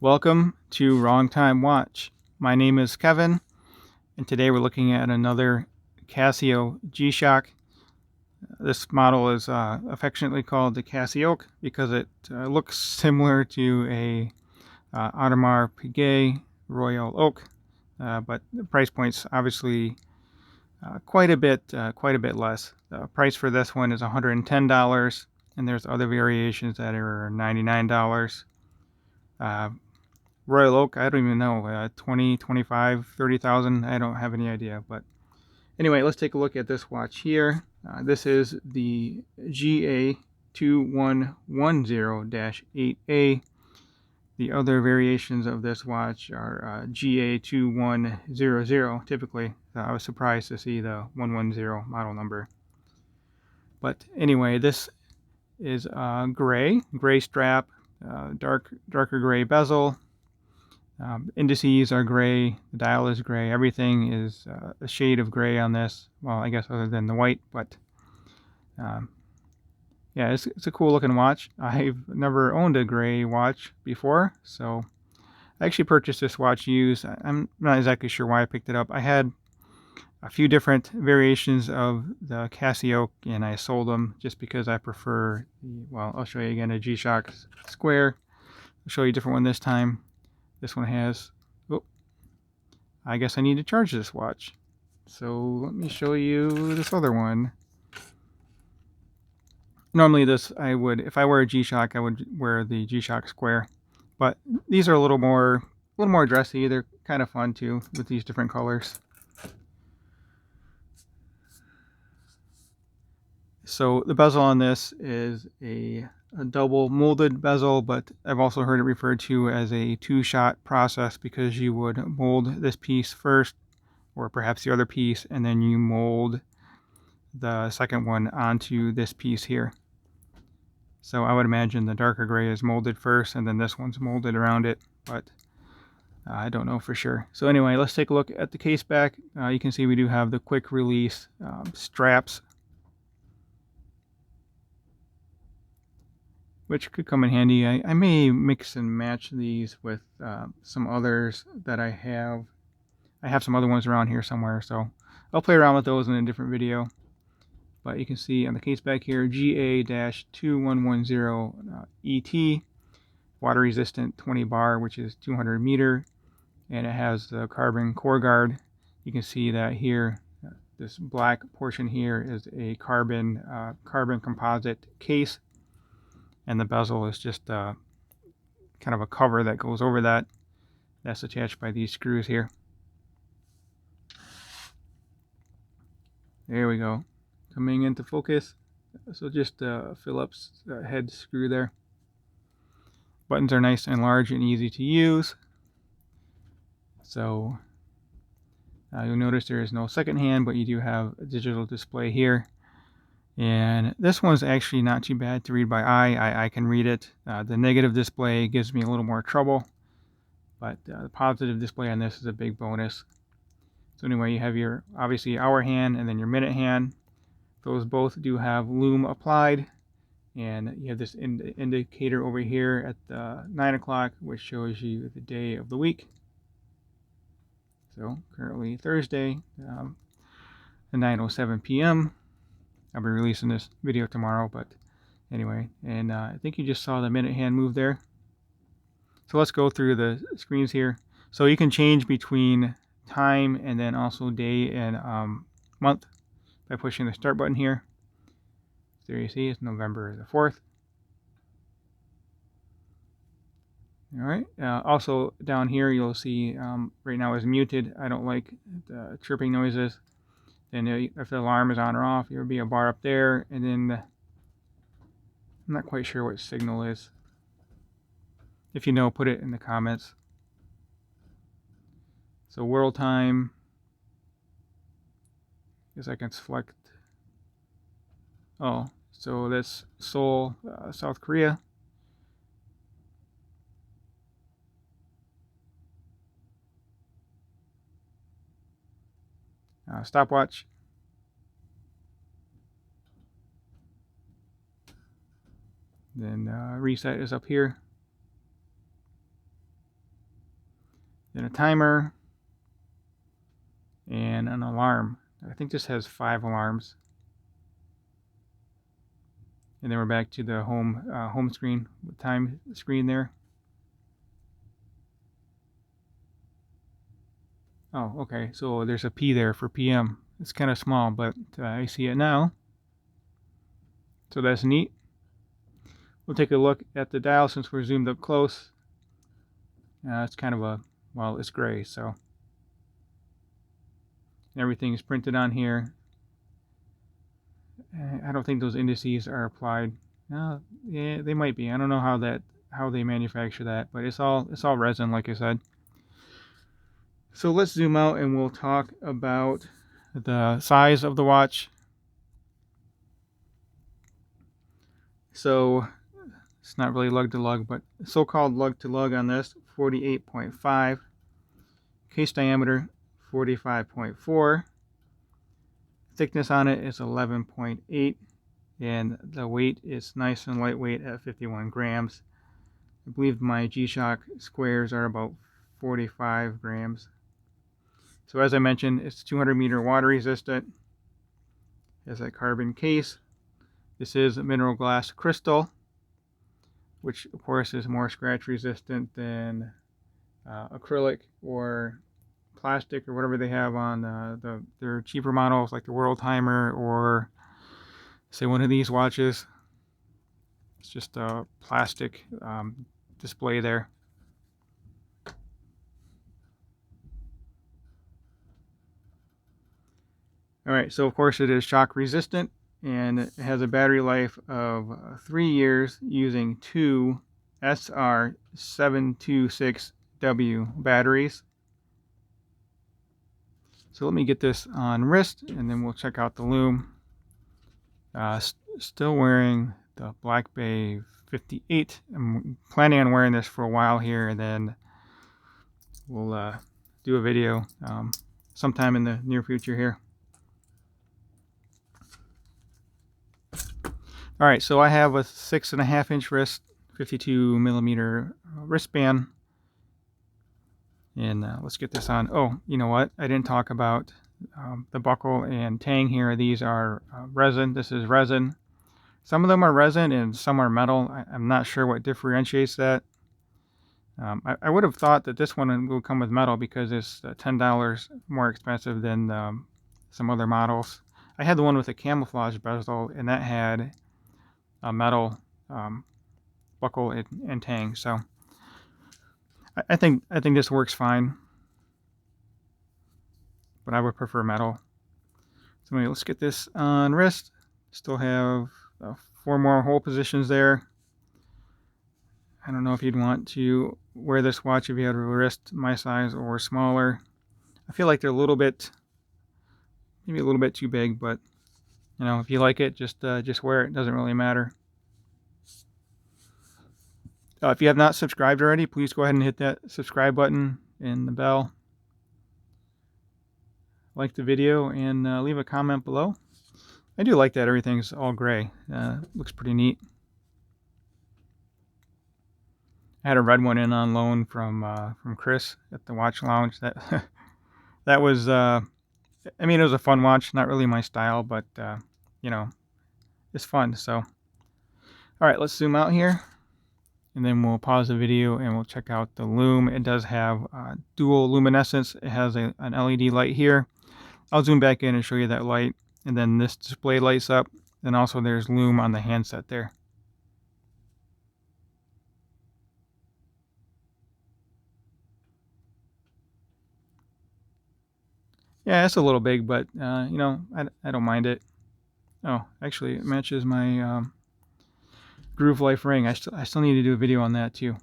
Welcome to Wrong Time Watch. My name is Kevin, and today we're looking at another Casio G-Shock. This model is affectionately called the Casioak because it looks similar to a Audemars Piguet Royal Oak, but the price point's obviously quite a bit less. The price for this one is $110, and there's other variations that are $99. Royal Oak, I don't even know, 20, 25, 30,000, I don't have any idea. But anyway, let's take a look at this watch here. This is the GA2110-8A. The other variations of this watch are GA2100 typically. I was surprised to see the 110 model number. But anyway, this is gray strap, darker gray bezel. Indices are gray, the dial is gray, everything is a shade of gray on this. Well, I guess other than the white, but yeah, it's a cool looking watch. I've never owned a gray watch before, so I actually purchased this watch used. I'm not exactly sure why I picked it up. I had a few different variations of the Casio, and I sold them just because I prefer well, I'll show you again a G-Shock Square. I'll show you a different one this time. This one has, oh, I guess I need to charge this watch. So let me show you this other one. Normally this, I would, if I wear a G-Shock, I would wear the G-Shock Square. But these are a little more dressy. They're kind of fun too with these different colors. So the bezel on this is a double molded bezel, but I've also heard it referred to as a two-shot process because you would mold this piece first, or perhaps the other piece, and then you mold the second one onto this piece here. So I would imagine the darker gray is molded first, and then this one's molded around it, but I don't know for sure. So anyway, let's take a look at the case back. You can see we do have the quick release straps, which could come in handy. I may mix and match these with some others that I have. I have some other ones around here somewhere, so I'll play around with those in a different video. But you can see on the case back here, GA-2110-8A, water resistant 20 bar, which is 200 meter, and it has the carbon core guard. You can see that here, this black portion here is a carbon composite case, and the bezel is just kind of a cover that goes over that. That's attached by these screws here. There we go, coming into focus. So just a Phillips head screw there. Buttons are nice and large and easy to use. So you'll notice there is no second hand, but you do have a digital display here. And this one's actually not too bad to read by eye. I can read it. The negative display gives me a little more trouble, but the positive display on this is a big bonus. So anyway, you have your, obviously, hour hand and then your minute hand. Those both do have lume applied. And you have this indicator over here at the 9 o'clock, which shows you the day of the week. So currently Thursday, at 9:07 p.m. I'll be releasing this video tomorrow, but anyway, and I think you just saw the minute hand move there. So let's go through the screens here. So you can change between time and then also day and month by pushing the start button here. There you see it's November the 4th. All right. Also down here you'll see right now is muted. I don't like the chirping noises. And if the alarm is on or off, there will be a bar up there, and then I'm not quite sure what signal is. If you know, put it in the comments. So world time, I guess I can select. Oh, so that's Seoul, South Korea. Stopwatch. Then reset is up here. then a timer, and an alarm. I think this has 5 alarms. And then we're back to the home screen, time screen there. Oh, okay, so there's a P there for PM. It's kind of small, but I see it now. So that's neat. We'll take a look at the dial since we're zoomed up close. It's kind of a, well, it's gray, so everything is printed on here. I don't think those indices are applied. Yeah, they might be. I don't know how they manufacture that, but it's all resin, like I said. So let's zoom out and we'll talk about the size of the watch. So it's not really lug to lug, but so-called lug to lug on this, 48.5. Case diameter, 45.4. Thickness on it is 11.8. And the weight is nice and lightweight at 51 grams. I believe my G-Shock squares are about 45 grams. So as I mentioned, it's 200 meter water resistant. It has a carbon case. This is a mineral glass crystal, which of course is more scratch resistant than acrylic or plastic or whatever they have on their cheaper models, like the World Timer or say one of these watches. It's just a plastic display there. Alright, so of course it is shock resistant, and it has a battery life of 3 years using 2 SR726W batteries. So let me get this on wrist, and then we'll check out the lume. Still wearing the Black Bay 58. I'm planning on wearing this for a while here, and then we'll do a video sometime in the near future here. All right, so I have a 6.5 inch wrist, 52 millimeter wristband, and let's get this on. Oh, you know what? I didn't talk about the buckle and tang here. These are resin. This is resin. Some of them are resin and some are metal. I'm not sure what differentiates that. I would have thought that this one would come with metal because it's $10 more expensive than some other models. I had the one with a camouflage bezel, and that had a metal buckle and tang. So I think this works fine, but I would prefer metal. So anyway, let's get this on wrist. Still have 4 more hole positions there. I don't know if you'd want to wear this watch if you had a wrist my size or smaller. I feel like they're maybe a little bit too big, but you know, if you like it, just wear it. It doesn't really matter. If you have not subscribed already, please go ahead and hit that subscribe button and the bell. Like the video and leave a comment below. I do like that everything's all gray. Looks pretty neat. I had a red one in on loan from Chris at the Watch Lounge. That was I mean, it was a fun watch. Not really my style, but you know, it's fun. So, all right, let's zoom out here. And then we'll pause the video and we'll check out the lume. It does have dual luminescence. It has an LED light here. I'll zoom back in and show you that light. And then this display lights up. And also there's lume on the handset there. Yeah, it's a little big, but you know, I don't mind it. Oh, actually, it matches my Groove Life ring. I still need to do a video on that too.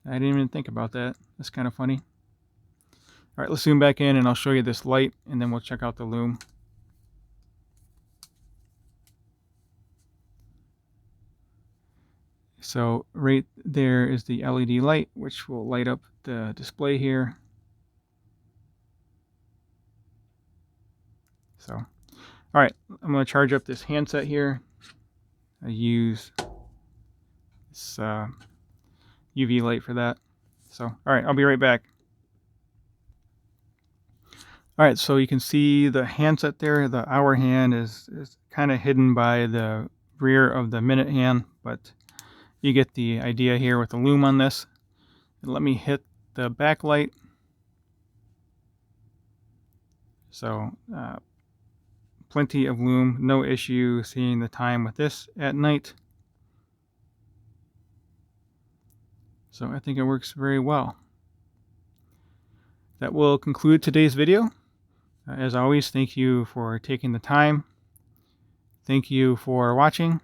I didn't even think about that. That's kind of funny. All right, let's zoom back in and I'll show you this light, and then we'll check out the lume. So right there is the LED light, which will light up the display here. So, all right, I'm going to charge up this handset here. I use this UV light for that. So, all right, I'll be right back. All right, so you can see the handset there. The hour hand is kind of hidden by the rear of the minute hand, but you get the idea here with the lume on this. And let me hit the backlight. So plenty of lume, no issue seeing the time with this at night. So I think it works very well. That will conclude today's video. As always, thank you for taking the time. Thank you for watching,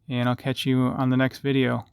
and I'll catch you on the next video.